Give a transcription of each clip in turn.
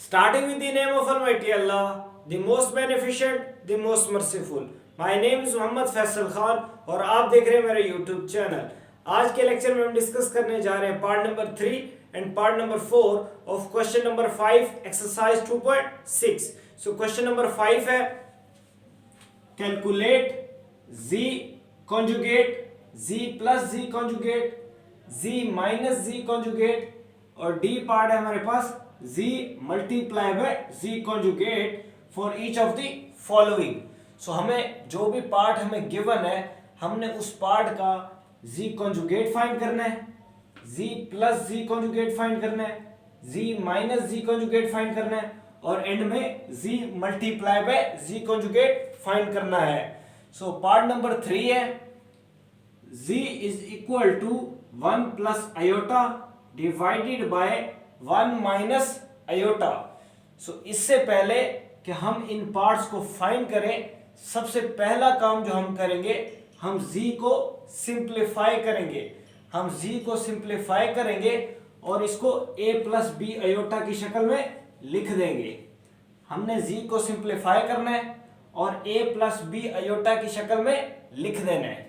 Starting with the name of Almighty Allah, the most beneficent, the most merciful. My name is Mohammad Faisal Khan और आप देख रहे हैं मेरा यूट्यूब चैनल। आज के लेक्चर में हम डिस्कस करने जा रहे हैं part number 3 and part number 4 of question number 5 exercise 2.6। So question number 5 है calculate z conjugate z plus z conjugate z minus z conjugate और डी पार्ट है हमारे पास z multiply by z conjugate for each of the following. So हमें जो भी part हमें given है हमने उस पार्ट का z कॉन्जुगेट फाइंड करना है, z plus z conjugate find करना है, z minus z conjugate find करना है और एंड में z multiply by z conjugate find करना है। सो पार्ट नंबर 3 है z is equal to 1 plus iota divided by 1 minus iota. So इससे पहले कि हम इन पार्ट्स को फाइंड करें, सबसे पहला काम जो हम करेंगे हम z को सिंप्लीफाई करेंगे। हम z को सिंप्लीफाई करेंगे और इसको a प्लस बी आयोटा की शक्ल में लिख देंगे। हमने z को सिंप्लीफाई करना है और a प्लस बी आयोटा की शक्ल में लिख देना है।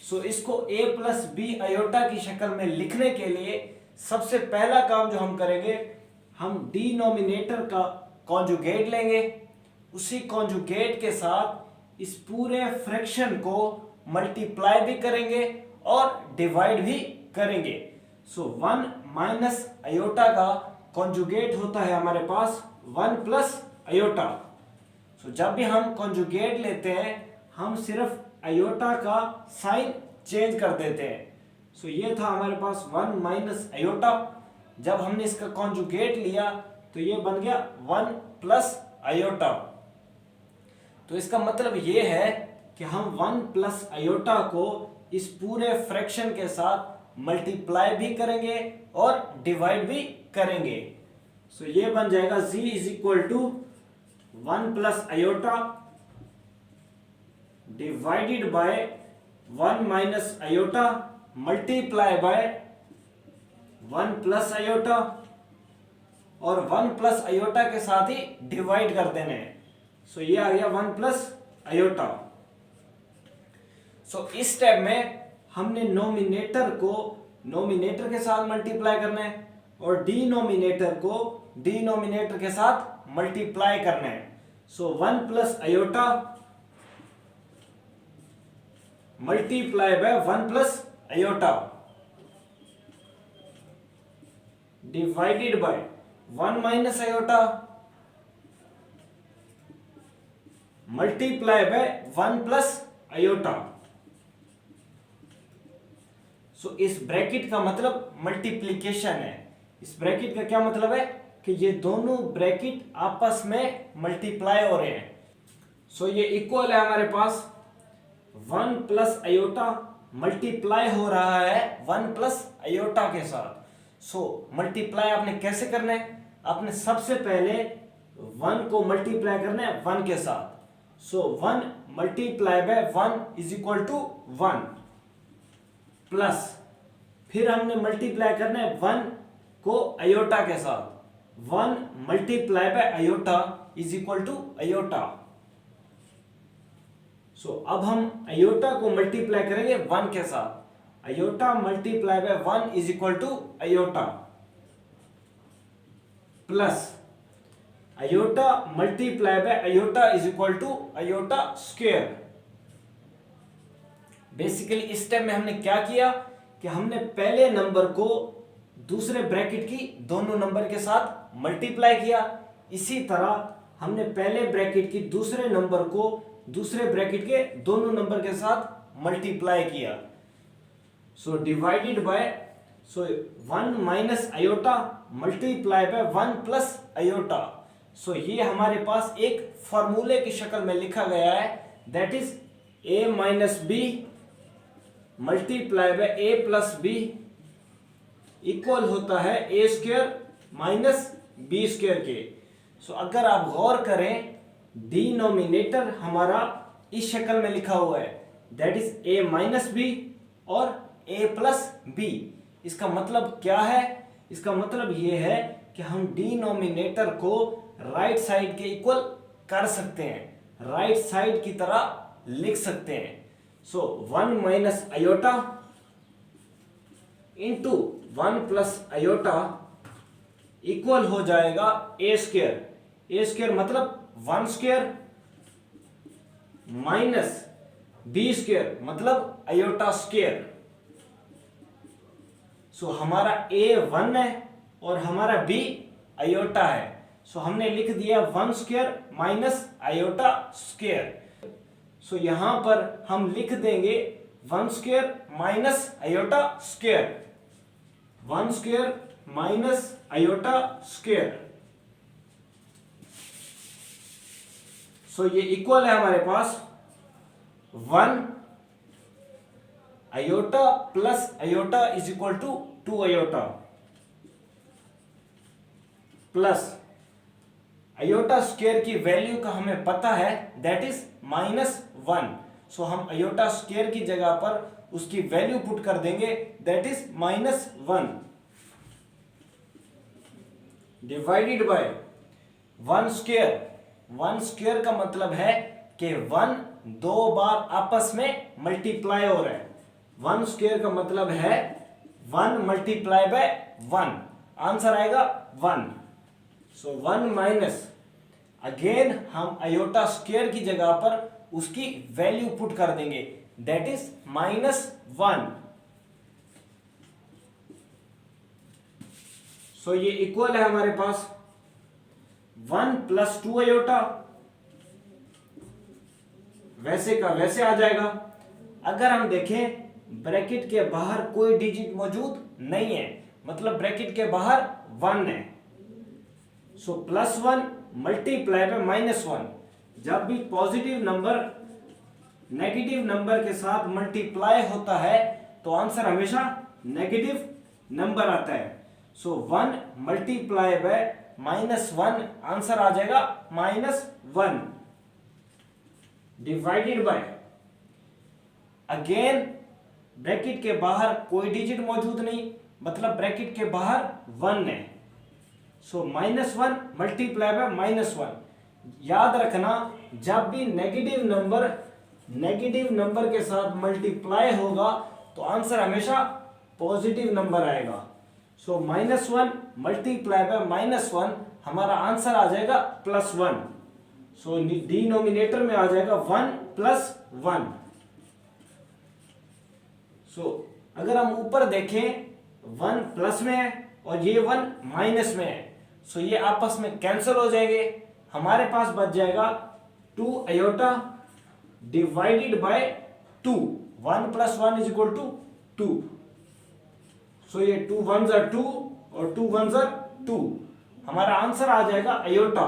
सो इसको a प्लस बी आयोटा की शक्ल में लिखने के लिए सबसे पहला काम जो हम करेंगे हम डिनोमिनेटर का कॉन्जुगेट लेंगे, उसी कॉन्जुगेट के साथ इस पूरे फ्रैक्शन को मल्टीप्लाई भी करेंगे और डिवाइड भी करेंगे। सो 1 माइनस आयोटा का कॉन्जुगेट होता है हमारे पास 1 प्लस आयोटा। सो जब भी हम कॉन्जुगेट लेते हैं हम सिर्फ आयोटा का साइन चेंज कर देते हैं। सो ये था हमारे पास 1 माइनस आयोटा। जब हमने इसका कॉन्जुगेट लिया तो ये बन गया 1 प्लस आयोटा। तो इसका मतलब ये है कि हम 1 प्लस आयोटा को इस पूरे फ्रैक्शन के साथ मल्टीप्लाई भी करेंगे और डिवाइड भी करेंगे। सो ये बन जाएगा z is equal to 1 plus iota divided by 1 minus iota multiply by 1 plus iota और 1 प्लस आयोटा के साथ ही डिवाइड कर देने हैं। सो ये आ गया 1 प्लस आयोटा। सो इस स्टेप में हमने नोमिनेटर को नोमिनेटर के साथ मल्टीप्लाई करना है और डिनोमिनेटर को डिनोमिनेटर के साथ मल्टीप्लाई करना है। So 1 plus iota multiply by 1 plus iota divided by 1 minus iota multiply by 1 plus iota. So इस ब्रैकेट का मतलब मल्टीप्लिकेशन है। इस ब्रैकेट का क्या मतलब है कि ये दोनों ब्रैकेट आपस में मल्टीप्लाई हो रहे हैं। सो ये इक्वल है हमारे पास 1 प्लस आयोटा मल्टीप्लाई हो रहा है 1 प्लस आयोटा के साथ। सो मल्टीप्लाई आपने कैसे करना है, आपने सबसे पहले 1 को मल्टीप्लाई करना है 1 के साथ। So 1 multiply by 1 is equal to 1 plus फिर हमने मल्टीप्लाई करना है 1 को आयोटा के साथ। 1 multiply by iota is equal to iota. So अब हम आयोटा को मल्टीप्लाई करेंगे 1 के साथ। Iota multiply by 1 is equal to iota plus iota multiply by iota is equal to iota square. Basically इस स्टेप में हमने क्या किया कि हमने पहले नंबर को दूसरे ब्रैकेट की दोनों नंबर के साथ मल्टीप्लाई किया। इसी तरह हमने पहले ब्रैकेट की दूसरे नंबर को दूसरे ब्रैकेट के दोनों नंबर के साथ मल्टीप्लाई किया। So divided by 1 minus iota multiply by 1 plus iota. So ये हमारे पास एक फॉर्मूले की शक्ल में लिखा गया है, that is a minus B multiply by a plus B equal होता है a square minus B square के। सो अगर आप गौर करें डिनोमिनेटर हमारा इस शक्ल में लिखा हुआ है, that is a minus B और a प्लस बी। इसका मतलब क्या है, इसका मतलब ये है कि हम डिनोमिनेटर को राइट साइड के इक्वल कर सकते हैं, राइट साइड की तरह लिख सकते हैं। सो 1 minus iota into 1 plus iota equal हो जाएगा ए स्क्वायर। ए स्क्वायर मतलब 1 स्क्वायर माइनस बी स्क्वायर मतलब आयोटा स्क्वायर। सो हमारा ए 1 है और हमारा बी आयोटा है। सो हमने लिख दिया 1 square minus iota square. So यहां पर हम लिख देंगे 1 square minus iota square, 1 square minus iota square. So ये इक्वल है हमारे पास 1 iota plus iota is equal to 2 iota plus iota square की वैल्यू का हमें पता है दैट इज -1। सो हम आयोटा स्क्वायर की जगह पर उसकी वैल्यू पुट कर देंगे that is -1 divided by 1 square. 1 square का मतलब है कि 1 दो बार आपस में मल्टीप्लाई हो रहा है। 1 स्क्वायर का मतलब है 1 मल्टीप्लाई बाय 1, आंसर आएगा 1। सो 1 माइनस अगेन हम आयोटा स्क्वायर की जगह पर उसकी वैल्यू पुट कर देंगे दैट इज -1। सो ये इक्वल है हमारे पास 1 प्लस 2 आयोटा, वैसे का वैसे आ जाएगा। अगर हम देखें ब्रैकेट के बाहर कोई डिजिट मौजूद नहीं है, मतलब ब्रैकेट के बाहर 1 है। So +1 multiply by -1। जब भी पॉजिटिव नंबर नेगेटिव नंबर के साथ मल्टीप्लाई होता है तो आंसर हमेशा नेगेटिव नंबर आता है। सो 1 मल्टीप्लाई बाय -1 आंसर आ जाएगा -1 डिवाइडेड बाय अगेन ब्रैकेट के बाहर कोई डिजिट मौजूद नहीं, मतलब ब्रैकेट के बाहर 1 है। So -1 multiply by -1। याद रखना जब भी नेगेटिव नंबर के साथ मल्टीप्लाई होगा तो आंसर हमेशा पॉजिटिव नंबर आएगा। सो -1 मल्टीप्लाई बाय -1 हमारा आंसर आ जाएगा +1। सो डिनोमिनेटर में आ जाएगा 1 + 1। सो अगर हम ऊपर देखें 1 प्लस में है और ये 1 माइनस में है, सो ये आपस में कैंसिल हो जाएंगे। हमारे पास बच जाएगा 2 iota divided by 2। 1 + 1 is equal to 2। So ये 2 1s are 2 और 2 1s are 2। हमारा आंसर आ जाएगा आयोटा।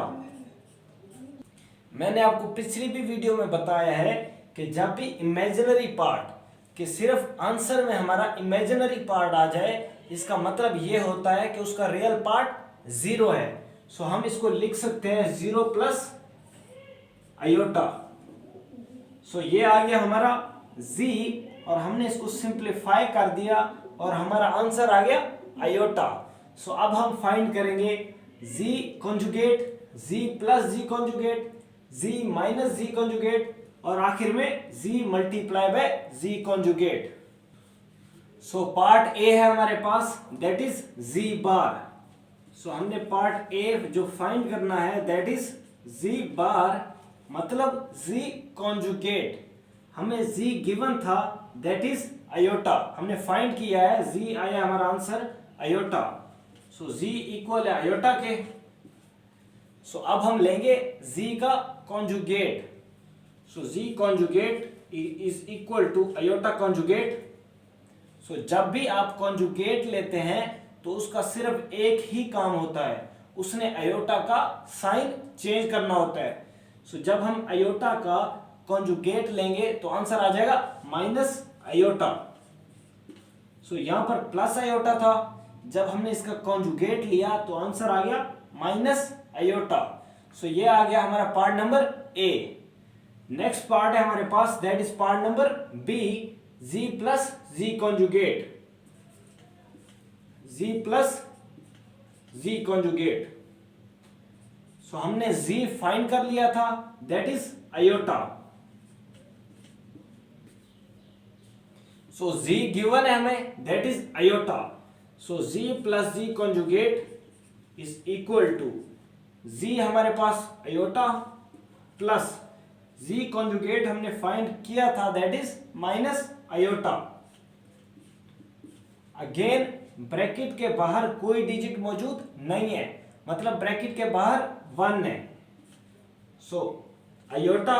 मैंने आपको पिछली भी वीडियो में बताया है कि जब भी इमेजिनरी पार्ट कि सिर्फ आंसर में हमारा इमेजिनरी पार्ट आ जाए, इसका मतलब ये होता है कि उसका रियल पार्ट 0 है। सो हम इसको लिख सकते हैं 0 प्लस आयोटा। सो ये आ गया हमारा z और हमने इसको सिंप्लीफाई कर दिया और हमारा आंसर आ गया आयोटा। सो अब हम फाइंड करेंगे z conjugate, z plus z conjugate, z minus z conjugate और आखिर में z multiply by z conjugate. So part A है हमारे पास दैट इज z बार। सो हमने पार्ट ए जो फाइंड करना है दैट इज z बार मतलब z कॉन्जुगेट। हमें z गिवन था दैट इज आयोटा, हमने फाइंड किया है z आया हमारा answer iota. So z equal है आयोटा के। सो अब हम लेंगे z का conjugate. So z conjugate is equal to iota conjugate. So जब भी आप कॉन्जुगेट लेते हैं तो उसका सिर्फ एक ही काम होता है, उसने आयोटा का साइन चेंज करना होता है। सो जब हम आयोटा का कॉन्जुगेट लेंगे तो आंसर आ जाएगा माइनस आयोटा। सो यहां पर प्लस आयोटा था, जब हमने इसका कॉन्जुगेट लिया तो आंसर आ गया माइनस आयोटा। सो ये आ गया हमारा part number A. Next part है हमारे पास that is part number B, z plus z conjugate. z plus z conjugate. So हमने z फाइंड कर लिया था, that is iota. So z given है हमें, that is iota. So z plus z conjugate is equal to z हमारे पास iota plus z conjugate हमने find किया था, that is minus iota. Again bracket के बाहर कोई डिजिट मौजूद नहीं है, मतलब ब्रैकेट के बाहर 1 है। सो iota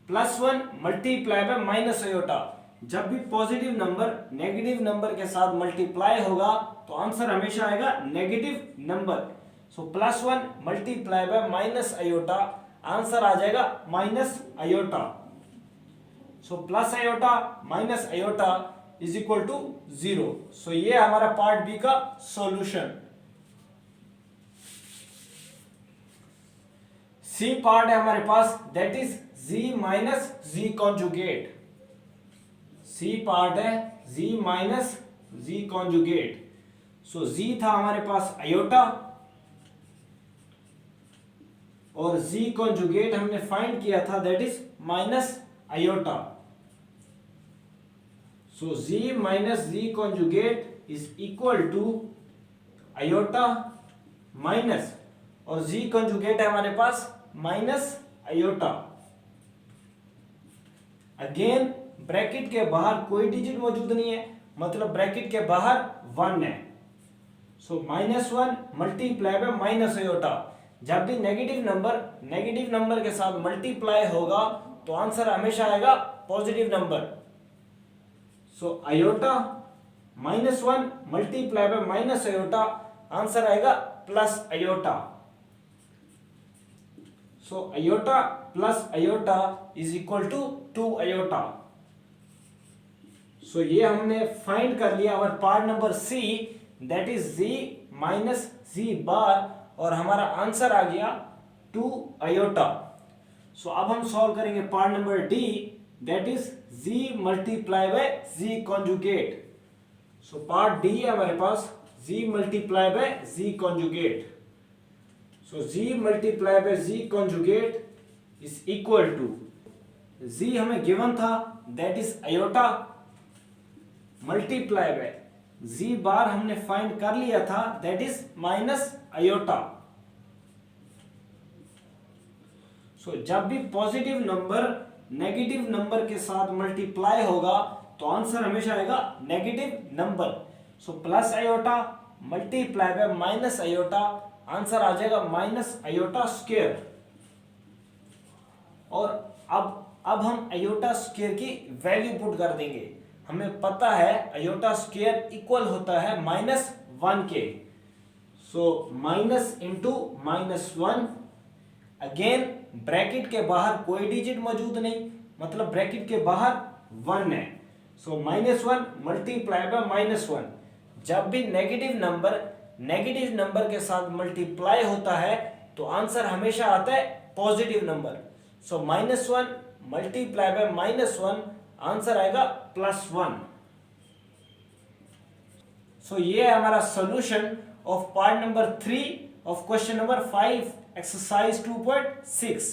plus 1 multiply by minus iota. जब भी पॉजिटिव नंबर नेगेटिव नंबर के साथ मल्टीप्लाई होगा तो आंसर हमेशा आएगा negative number. So plus 1 multiply by minus iota, answer आ जाएगा minus iota. So plus iota minus iota is equal to 0। So ये हमारा पार्ट बी का सॉल्यूशन। सी पार्ट है हमारे पास, that is z minus z conjugate. C part है z minus z conjugate. So z था हमारे पास आयोटा और z कॉन्जुगेट हमने फाइंड किया था, that is minus iota. So z minus z conjugate is equal to iota minus, और z conjugate है हमारे पास माइनस आयोटा। अगेन ब्रैकेट के बाहर कोई डिजिट मौजूद नहीं है, मतलब ब्रैकेट के बाहर 1 है। So minus 1 multiply by minus iota. जब भी नेगेटिव नंबर के साथ मल्टीप्लाई होगा तो आंसर हमेशा आएगा positive number. So iota minus 1 multiply by minus iota, answer आएगा plus iota. So iota plus iota is equal to 2 iota. So ये हमने फाइंड कर लिया और part number C, that is z minus z bar, और हमारा answer आ गया 2 iota. So अब हम सॉल्व करेंगे part number D, that is z multiply by z conjugate. So part D है हमारे पास z multiply by z conjugate. So z multiply by z conjugate is equal to, z हमें given था, that is iota multiply by z bar हमने find कर लिया था, that is minus iota. So जब भी पॉजिटिव नंबर नेगेटिव नंबर के साथ मल्टीप्लाई होगा तो आंसर हमेशा आएगा negative number. So plus iota multiply by minus iota, answer आ जाएगा माइनस आयोटा स्क्वायर। और अब हम आयोटा स्क्वायर की वैल्यू पुट कर देंगे। हमें पता है आयोटा स्क्वायर इक्वल होता है -1 के। So minus into -1। Again bracket के बाहर कोई डिजिट मौजूद नहीं, मतलब ब्रैकेट के बाहर 1 है। So -1 multiply by -1। जब भी नेगेटिव नंबर के साथ मल्टीप्लाई होता है तो आंसर हमेशा आता है positive number. So -1 multiply by -1, answer आएगा +1। सो ये है हमारा solution of part number 3 of question number 5 exercise 2.6।